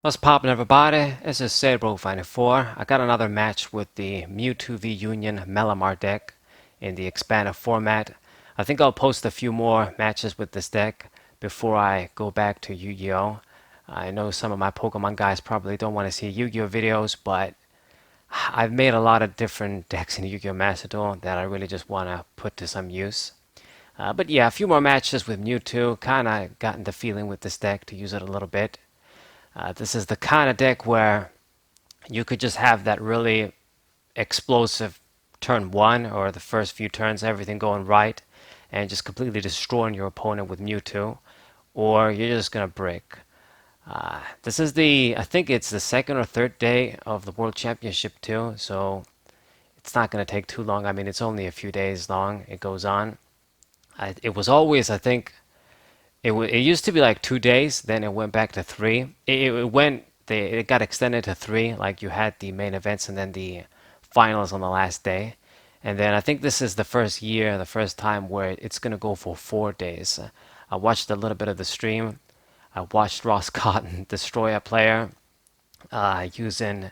What's poppin', everybody? This is Cerebro54. I got another match with the Mewtwo v Union Malamar deck in the expanded format. I think I'll post a few more matches with this deck before I go back to Yu-Gi-Oh! I know some of my Pokemon guys probably don't want to see Yu-Gi-Oh! Videos, but I've made a lot of different decks in Yu-Gi-Oh! Master Duel that I really just want to put to some use. But yeah, a few more matches with Mewtwo. Kinda gotten the feeling with this deck to use it a little bit. This is the kind of deck where you could just have that really explosive turn one or the first few turns, everything going right, and just completely destroying your opponent with Mewtwo, or you're just gonna break. This is I think it's the second or third day of the World Championship too, so it's not gonna take too long. I mean, it's only a few days long. It goes on. It was always, I think, it used to be like 2 days, then it went back to three. It got extended to three. Like you had the main events and then the finals on the last day, and then I think this is the first year, the first time where it's gonna go for 4 days. I watched a little bit of the stream. I watched Ross Cotton destroy a player using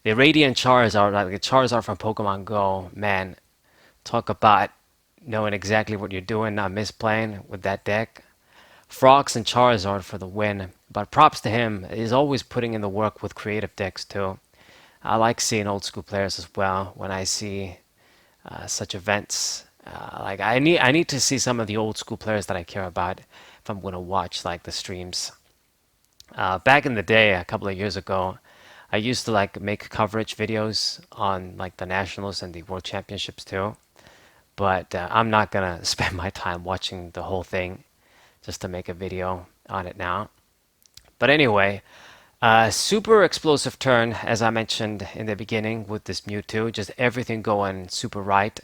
the Radiant Charizard, like the Charizard from Pokemon Go. Man, talk about knowing exactly what you're doing, not misplaying with that deck. Frogs and Charizard for the win. But props to him. He's always putting in the work with creative decks too. I like seeing old school players as well when I see such events. Like I need to see some of the old school players that I care about if I'm gonna watch like the streams. Back in the day, a couple of years ago, I used to like make coverage videos on like the nationals and the world championships too. But I'm not gonna spend my time watching the whole thing just to make a video on it now. But anyway, super explosive turn, as I mentioned in the beginning with this Mewtwo, just everything going super right.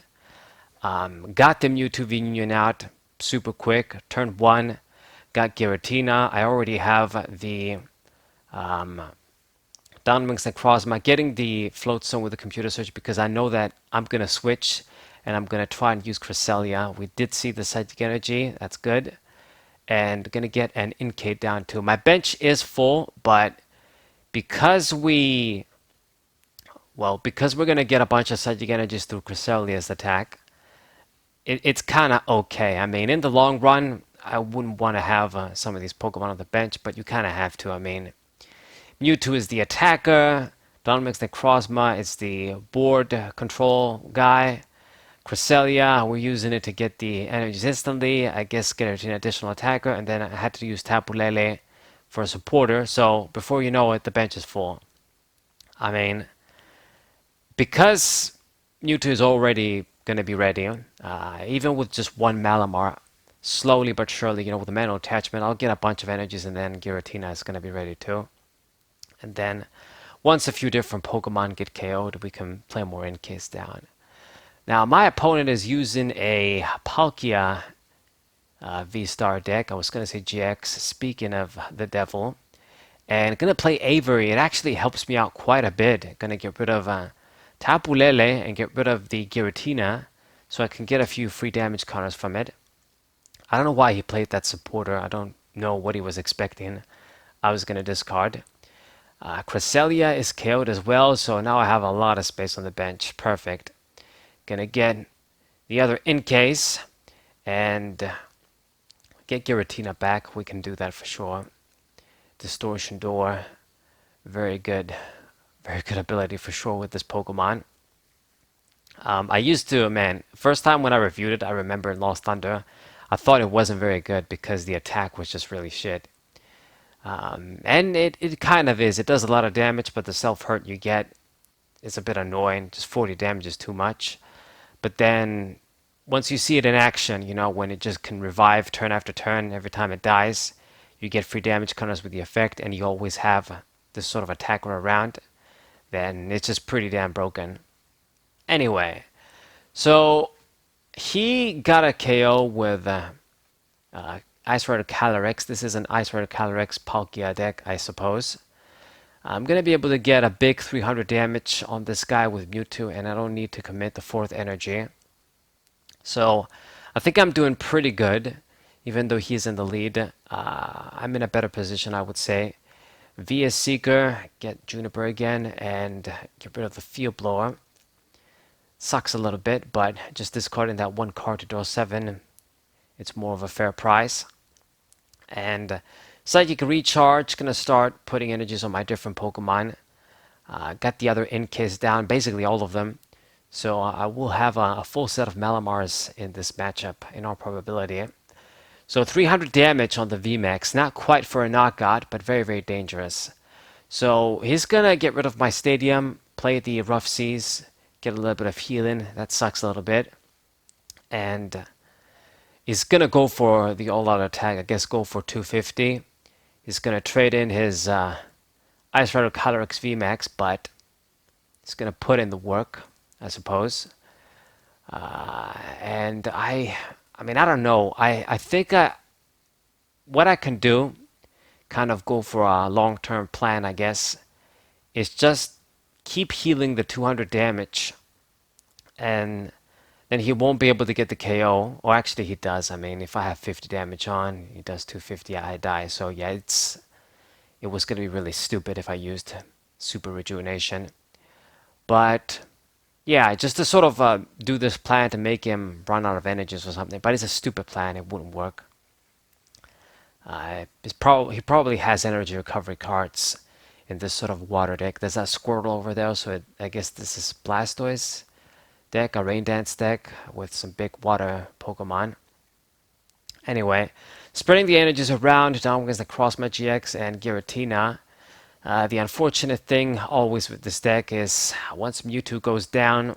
Got the Mewtwo V Union out super quick. Turn one, got Giratina. I already have the Downwings and Crossma, getting the Float Zone with the computer search because I know that I'm going to switch and I'm going to try and use Cresselia. We did see the Psychic Energy, that's good. And gonna get an Inkate down too. My bench is full, but because because we're gonna get a bunch of Psychic Energies through Cresselia's attack, it's kind of okay. I mean, in the long run, I wouldn't want to have some of these Pokemon on the bench, but you kind of have to. I mean, Mewtwo is the attacker, Donmix Necrozma is the board control guy, Cresselia, we're using it to get the energies instantly. I guess get it an additional attacker, and then I had to use Tapu Lele for a supporter. So before you know it, the bench is full. I mean, because Mewtwo is already going to be ready, even with just one Malamar, slowly but surely, with the manual attachment, I'll get a bunch of energies, and then Giratina is going to be ready too. And then once a few different Pokemon get KO'd, we can play more in case down. Now, my opponent is using a Palkia VSTAR deck. I was going to say GX, speaking of the devil. And going to play Avery. It actually helps me out quite a bit. Going to get rid of Tapu Lele and get rid of the Giratina so I can get a few free damage counters from it. I don't know why he played that supporter. I don't know what he was expecting. I was going to discard. Cresselia is KO'd as well, so now I have a lot of space on the bench. Perfect. Gonna get the other in case and get Giratina back. We can do that for sure. Distortion Door, very good ability for sure with this Pokemon. I used to, man, first time when I reviewed it, I remember in Lost Thunder, I thought it wasn't very good because the attack was just really shit. And it kind of is. It does a lot of damage, but the self-hurt you get is a bit annoying. Just 40 damage is too much. But then once you see it in action, when it just can revive turn after turn every time it dies, you get free damage counters with the effect, and you always have this sort of attacker around, then it's just pretty damn broken. Anyway, so he got a KO with Ice Rider Calyrex. This is an Ice Rider Calyrex Palkia deck, I suppose. I'm going to be able to get a big 300 damage on this guy with Mewtwo, and I don't need to commit the fourth energy. So I think I'm doing pretty good, even though he's in the lead. I'm in a better position, I would say. VS Seeker, get Juniper again, and get rid of the Field Blower. Sucks a little bit, but just discarding that one card to draw 7, it's more of a fair price. And Psychic Recharge, gonna start putting energies on my different Pokemon. Got the other in case down, basically all of them. So I will have a full set of Malamars in this matchup in all probability. So 300 damage on the VMAX, not quite for a knockout, but very, very dangerous. So he's gonna get rid of my Stadium, play the Rough Seas, get a little bit of healing. That sucks a little bit. And he's gonna go for the all-out attack, I guess go for 250. He's gonna trade in his Ice Rider Calyrex VMAX, but he's gonna put in the work, I suppose. And I mean, I don't know. I think what I can do, kind of go for a long-term plan, I guess, is just keep healing the 200 damage, and then he won't be able to get the KO. Or actually, he does. I mean, if I have 50 damage on, he does 250, I die. So yeah, it was gonna be really stupid if I used Super Rejuvenation. But yeah, just to sort of do this plan to make him run out of energies or something. But it's a stupid plan. It wouldn't work. He probably has energy recovery cards in this sort of water deck. There's that Squirtle over there, so I guess this is Blastoise deck, a Rain Dance deck with some big water Pokemon. Anyway, spreading the energies around down against the Crossma GX and Giratina. The unfortunate thing always with this deck is once Mewtwo goes down,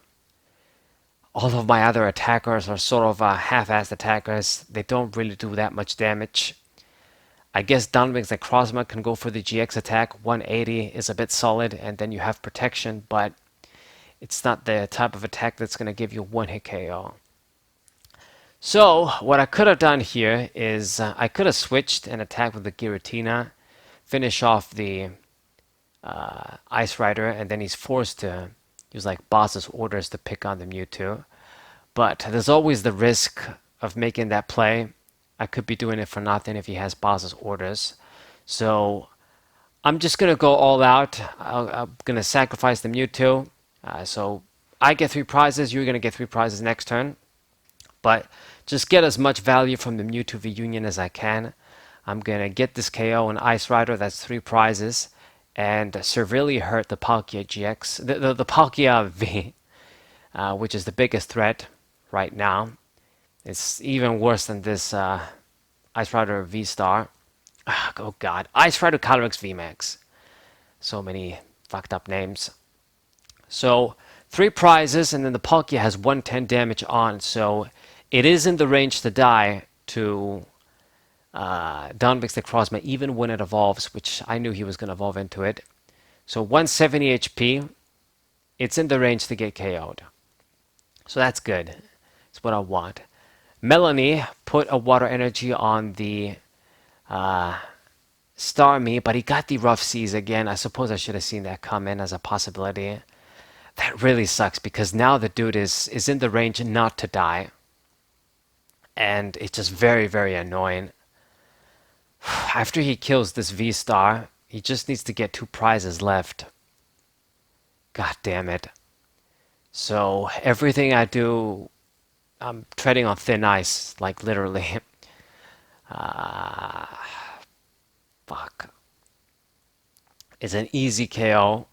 all of my other attackers are sort of half-assed attackers. They don't really do that much damage. I guess Dunwings and Crossma can go for the GX attack. 180 is a bit solid, and then you have protection, but it's not the type of attack that's going to give you one-hit KO. So, what I could have done here is I could have switched and attacked with the Giratina, finish off the Ice Rider, and then he's forced to use like boss's orders to pick on the Mewtwo. But there's always the risk of making that play. I could be doing it for nothing if he has boss's orders. So I'm just going to go all out. I'm going to sacrifice the Mewtwo. So I get 3 prizes. You're going to get 3 prizes next turn. But just get as much value from the Mewtwo V Union as I can. I'm going to get this KO and Ice Rider. That's 3 prizes. And severely hurt the Palkia GX. The Palkia V, which is the biggest threat right now. It's even worse than this Ice Rider VSTAR. Oh god. Ice Rider Calyrex VMAX. So many fucked up names. So 3 prizes, and then the Palkia has 110 damage on, so it is in the range to die to Dunwix the Crossman, even when it evolves, which I knew he was going to evolve into it. So 170 HP, it's in the range to get KO'd. So that's good. It's what I want. Melanie put a water energy on the Starmie, but he got the Rough Seas again. I suppose I should have seen that come in as a possibility. That really sucks because now the dude is in the range not to die. And it's just very, very annoying. After he kills this V-Star, he just needs to get 2 prizes left. God damn it. So everything I do, I'm treading on thin ice, like literally. Fuck. It's an easy KO.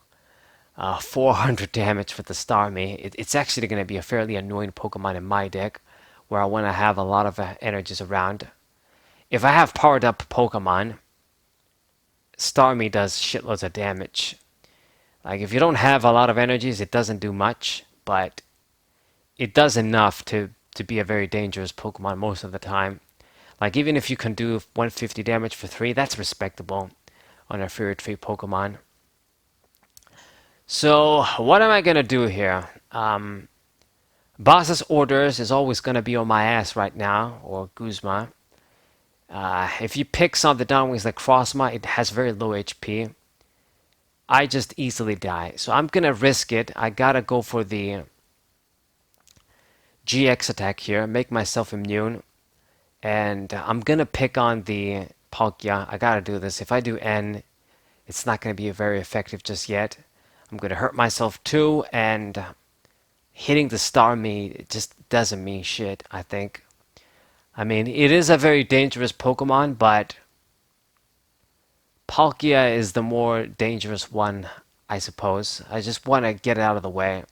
400 damage for the Starmie. It's actually going to be a fairly annoying Pokemon in my deck, where I want to have a lot of energies around. If I have powered up Pokemon, Starmie does shitloads of damage. Like, if you don't have a lot of energies, it doesn't do much, but it does enough to be a very dangerous Pokemon most of the time. Like, even if you can do 150 damage for 3, that's respectable on a Fury Tree Pokemon. So, what am I going to do here? Boss's orders is always going to be on my ass right now, or Guzma. If you pick some of the downwings like Crossma, it has very low HP. I just easily die. So I'm going to risk it. I got to go for the GX attack here, make myself immune. And I'm going to pick on the Palkia. I got to do this. If I do N, it's not going to be very effective just yet. I'm going to hurt myself too, and hitting the Starmie it just doesn't mean shit, I think. I mean, it is a very dangerous Pokemon, but Palkia is the more dangerous one, I suppose. I just want to get it out of the way.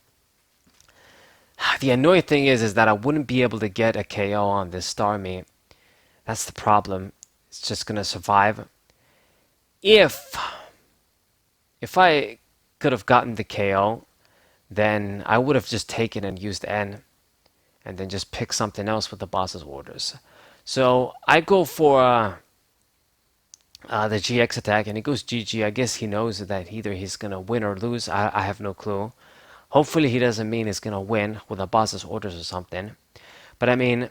The annoying thing is that I wouldn't be able to get a KO on this Starmie. That's the problem. It's just gonna survive. If I could have gotten the KO, then I would have just taken and used N, and then just pick something else with the boss's orders. So I go for the GX attack, and he goes GG. I guess he knows that either he's gonna win or lose. I have no clue. Hopefully he doesn't mean he's gonna win with the boss's orders or something. But I mean,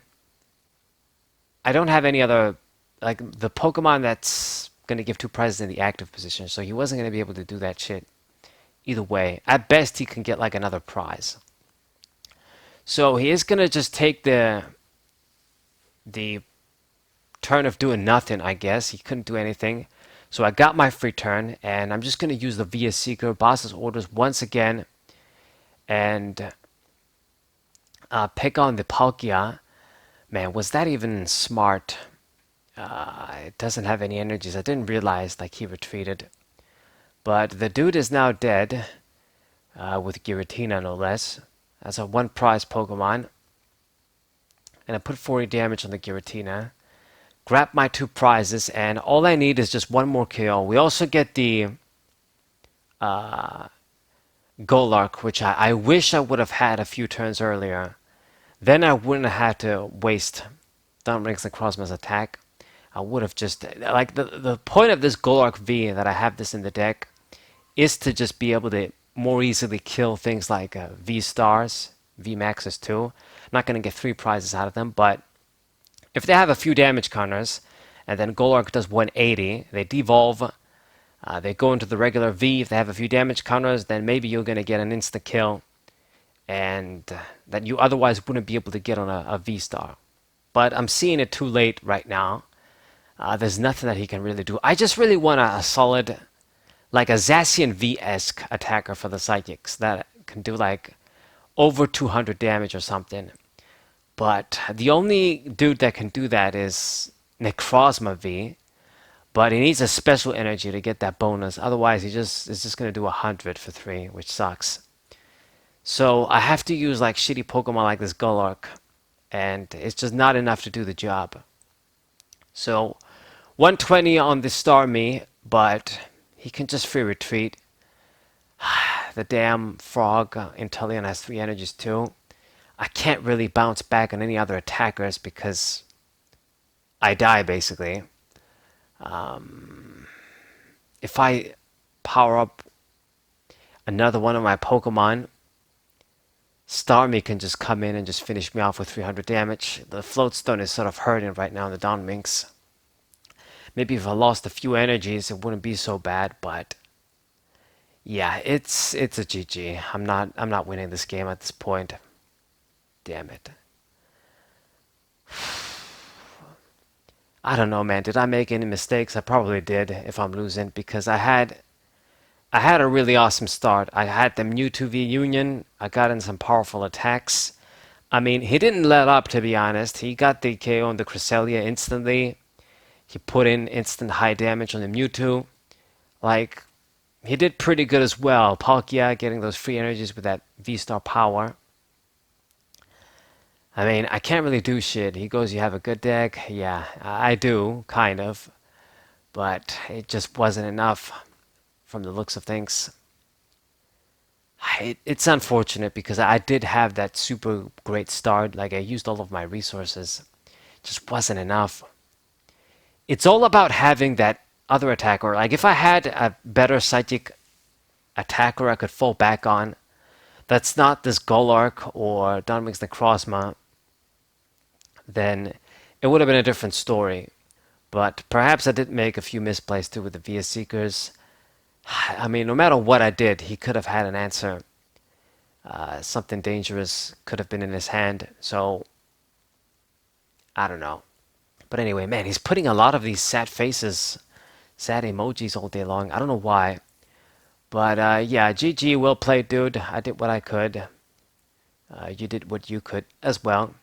I don't have any other, like, the Pokemon that's gonna give 2 prizes in the active position, so he wasn't gonna be able to do that shit either way. At best, he can get like another prize. So he is gonna just take the turn of doing nothing, I guess. He couldn't do anything. So I got my free turn, and I'm just gonna use the VS Seeker boss's orders once again, and pick on the Palkia. Man, was that even smart? It doesn't have any energies. I didn't realize like he retreated. But the dude is now dead, with Giratina no less. That's a 1 prize Pokemon. And I put 40 damage on the Giratina. Grab my 2 prizes, and all I need is just one more KO. We also get the Golurk, which I wish I would have had a few turns earlier. Then I wouldn't have had to waste Dominic's and Crossman's attack. I would have just, like, the point of this Golurk V, that I have this in the deck, is to just be able to more easily kill things like V-Stars, VMAXs too. I'm not going to get 3 prizes out of them, but if they have a few damage counters, and then Golurk does 180, they devolve, they go into the regular V. If they have a few damage counters, then maybe you're going to get an instant kill, and that you otherwise wouldn't be able to get on a V-Star. But I'm seeing it too late right now. There's nothing that he can really do. I just really want a solid, like a Zacian V-esque attacker for the Psychics that can do like over 200 damage or something. But the only dude that can do that is Necrozma V. But he needs a special energy to get that bonus. Otherwise, is just going to do 100 for 3, which sucks. So I have to use like shitty Pokemon like this Golurk, and it's just not enough to do the job. So 120 on the Starmie, but he can just free retreat. The damn frog Inteleon has 3 energies too. I can't really bounce back on any other attackers because I die basically. If I power up another one of my Pokemon, Starmie can just come in and just finish me off with 300 damage. The Floatstone is sort of hurting right now in the Downwinks. Maybe if I lost a few energies, it wouldn't be so bad, but yeah, it's a GG. I'm not winning this game at this point. Damn it. I don't know, man. Did I make any mistakes? I probably did if I'm losing, because I had a really awesome start. I had the Mewtwo V Union. I got in some powerful attacks. I mean, he didn't let up, to be honest. He got the KO on the Cresselia instantly. He put in instant high damage on the Mewtwo. Like, he did pretty good as well. Palkia getting those free energies with that V-Star power. I mean, I can't really do shit. He goes, you have a good deck? Yeah, I do, kind of. But it just wasn't enough from the looks of things. It's unfortunate because I did have that super great start. Like, I used all of my resources. It just wasn't enough. It's all about having that other attacker. Like, if I had a better psychic attacker I could fall back on, that's not this Golurk or Donmix Necrozma, then it would have been a different story. But perhaps I did make a few misplays too with the VS Seekers. I mean, no matter what I did, he could have had an answer. Something dangerous could have been in his hand. So, I don't know. But anyway, man, he's putting a lot of these sad faces sad emojis all day long. I don't know why. But yeah, GG, well played, dude. I did what I could. You did what you could as well.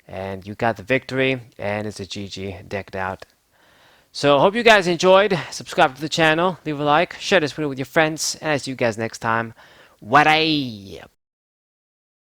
And you got the victory, and it's a GG decked out. So hope you guys enjoyed. Subscribe to the channel, leave a like, share this video with your friends, and I'll see you guys next time. What